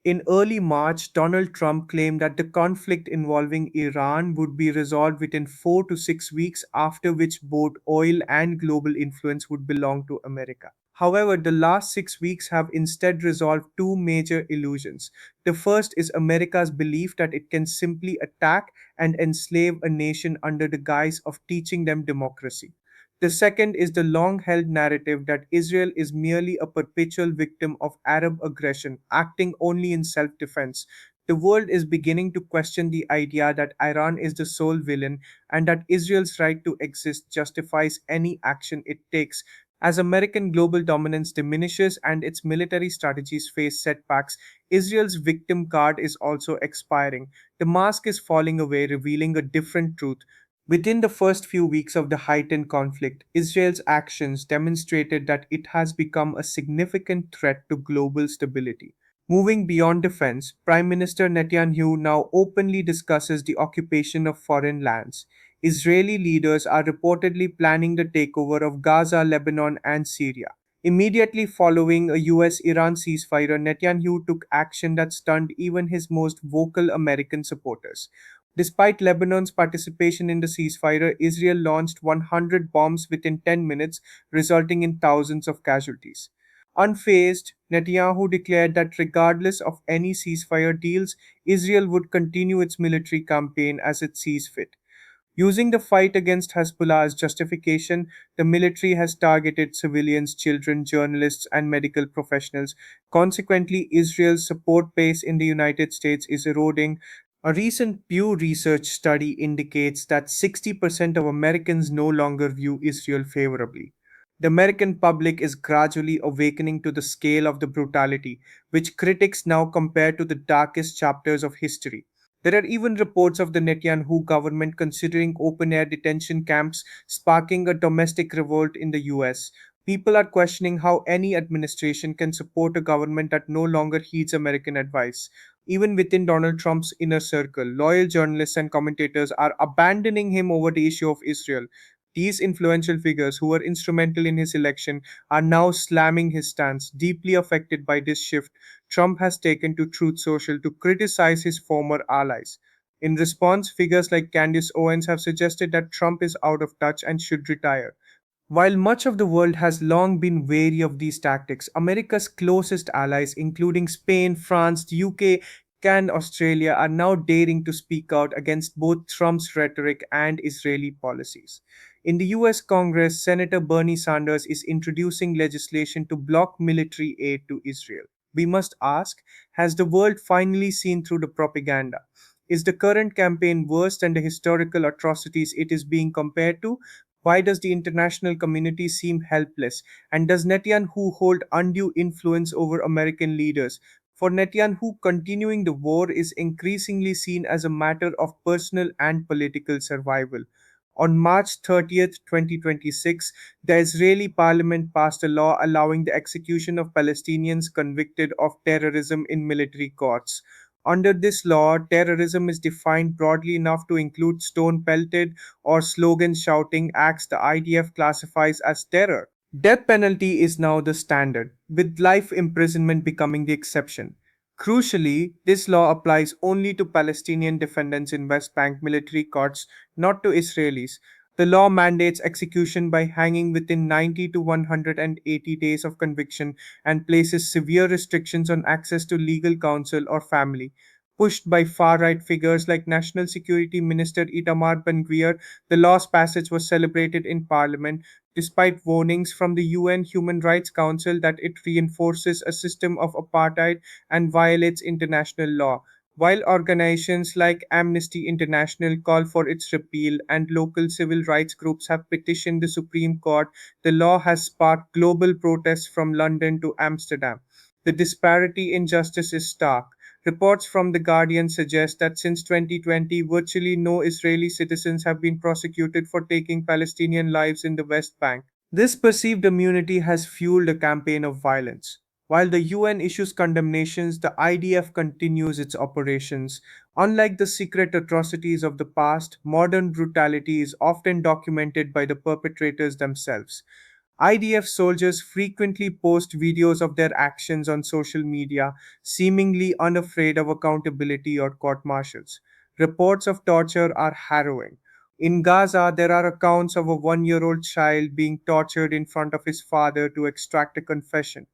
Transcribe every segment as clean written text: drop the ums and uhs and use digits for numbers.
In early March, Donald Trump claimed that the conflict involving Iran would be resolved within 4 to 6 weeks, after which both oil and global influence would belong to America. However, the last 6 weeks have instead resolved two major illusions. The first is America's belief that it can simply attack and enslave a nation under the guise of teaching them democracy. The second is the long held narrative that Israel is merely a perpetual victim of Arab aggression, acting only in self defense. The world is beginning to question the idea that Iran is the sole villain and that Israel's right to exist justifies any action it takes. As American global dominance diminishes and its military strategies face setbacks, Israel's victim card is also expiring. The mask is falling away, revealing a different truth. Within the first few weeks of the heightened conflict, Israel's actions demonstrated that it has become a significant threat to global stability. Moving beyond defense, Prime Minister Netanyahu now openly discusses the occupation of foreign lands. Israeli leaders are reportedly planning the takeover of Gaza, Lebanon, and Syria. Immediately following a US Iran ceasefire, Netanyahu took action that stunned even his most vocal American supporters. Despite Lebanon's participation in the ceasefire, Israel launched 100 bombs within 10 minutes, resulting in thousands of casualties. Unfazed, Netanyahu declared that regardless of any ceasefire deals, Israel would continue its military campaign as it sees fit. Using the fight against Hezbollah as justification, the military has targeted civilians, children, journalists, and medical professionals. Consequently, Israel's support base in the United States is eroding. A recent Pew Research study indicates that 60% of Americans no longer view Israel favorably. The American public is gradually awakening to the scale of the brutality, which critics now compare to the darkest chapters of history. There are even reports of the Netanyahu government considering open air detention camps, sparking a domestic revolt in the US. People are questioning how any administration can support a government that no longer heeds American advice. Even within Donald Trump's inner circle, loyal journalists and commentators are abandoning him over the issue of Israel. These influential figures, who were instrumental in his election, are now slamming his stance. Deeply affected by this shift, Trump has taken to Truth Social to criticize his former allies. In response, figures like Candace Owens have suggested that Trump is out of touch and should retire. While much of the world has long been wary of these tactics, America's closest allies, including Spain, France, the UK, and Australia, are now daring to speak out against both Trump's rhetoric and Israeli policies. In the US Congress, Senator Bernie Sanders is introducing legislation to block military aid to Israel. We must ask, has the world finally seen through the propaganda? Is the current campaign worse than the historical atrocities it is being compared to? Why does the international community seem helpless? And does Netanyahu hold undue influence over American leaders? For Netanyahu, continuing the war is increasingly seen as a matter of personal and political survival. On March 30th, 2026, the Israeli parliament passed a law allowing the execution of Palestinians convicted of terrorism in military courts. Under this law, terrorism is defined broadly enough to include stone pelted or slogan shouting acts the IDF classifies as terror. Death penalty is now the standard, with life imprisonment becoming the exception. Crucially, this law applies only to Palestinian defendants in West Bank military courts, not to Israelis. The law mandates execution by hanging within 90 to 180 days of conviction and places severe restrictions on access to legal counsel or family. Pushed by far right figures like National Security Minister Itamar Ben Gvir, the law's passage was celebrated in Parliament despite warnings from the UN Human Rights Council that it reinforces a system of apartheid and violates international law. While organizations like Amnesty International call for its repeal and local civil rights groups have petitioned the Supreme Court, the law has sparked global protests from London to Amsterdam. The disparity in justice is stark. Reports from The Guardian suggest that since 2020, virtually no Israeli citizens have been prosecuted for taking Palestinian lives in the West Bank. This perceived immunity has fueled a campaign of violence. While the UN issues condemnations, the IDF continues its operations. Unlike the secret atrocities of the past, modern brutality is often documented by the perpetrators themselves. IDF soldiers frequently post videos of their actions on social media, seemingly unafraid of accountability or court martials. Reports of torture are harrowing. In Gaza, there are accounts of a 1 year old child being tortured in front of his father to extract a confession.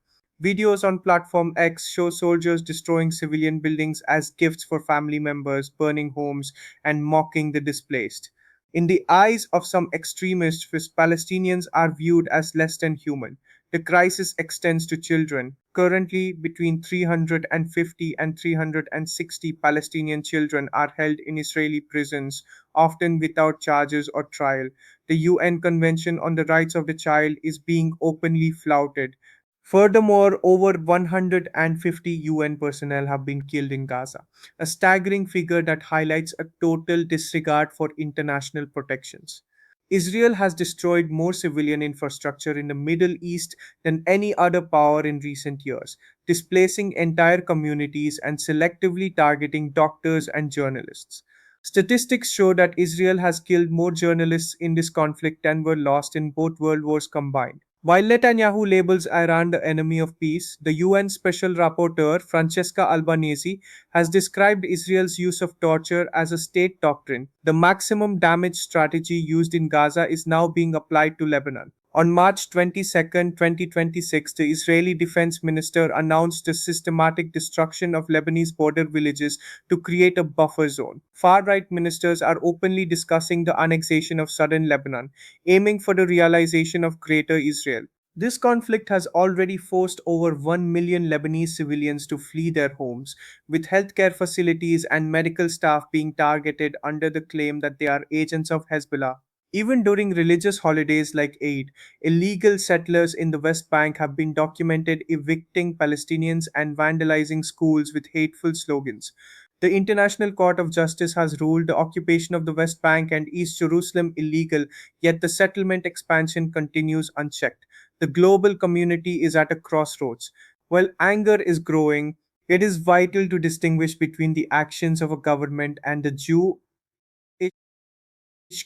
Videos on Platform X show soldiers destroying civilian buildings as gifts for family members, burning homes, and mocking the displaced. In the eyes of some extremists, Palestinians are viewed as less than human. The crisis extends to children. Currently, between 350 and 360 Palestinian children are held in Israeli prisons, often without charges or trial. The UN Convention on the Rights of the Child is being openly flouted. Furthermore, over 150 UN personnel have been killed in Gaza, a staggering figure that highlights a total disregard for international protections. Israel has destroyed more civilian infrastructure in the Middle East than any other power in recent years, displacing entire communities and selectively targeting doctors and journalists. Statistics show that Israel has killed more journalists in this conflict than were lost in both world wars combined. While Netanyahu labels Iran the enemy of peace, the UN Special Rapporteur Francesca Albanese has described Israel's use of torture as a state doctrine. The maximum damage strategy used in Gaza is now being applied to Lebanon. On March 22, 2026, the Israeli Defense Minister announced the systematic destruction of Lebanese border villages to create a buffer zone. Far right ministers are openly discussing the annexation of southern Lebanon, aiming for the realization of Greater Israel. This conflict has already forced over 1 million Lebanese civilians to flee their homes, with healthcare facilities and medical staff being targeted under the claim that they are agents of Hezbollah. Even during religious holidays like Eid, illegal settlers in the West Bank have been documented evicting Palestinians and vandalizing schools with hateful slogans. The International Court of Justice has ruled the occupation of the West Bank and East Jerusalem illegal, yet the settlement expansion continues unchecked. The global community is at a crossroads. While anger is growing, it is vital to distinguish between the actions of a government and the Jewish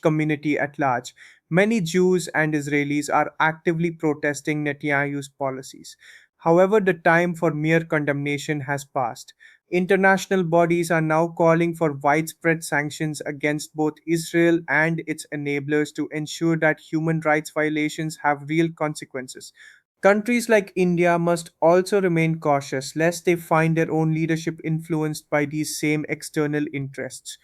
community at large. Many Jews and Israelis are actively protesting Netanyahu's policies. However, the time for mere condemnation has passed. International bodies are now calling for widespread sanctions against both Israel and its enablers to ensure that human rights violations have real consequences. Countries like India must also remain cautious lest they find their own leadership influenced by these same external interests.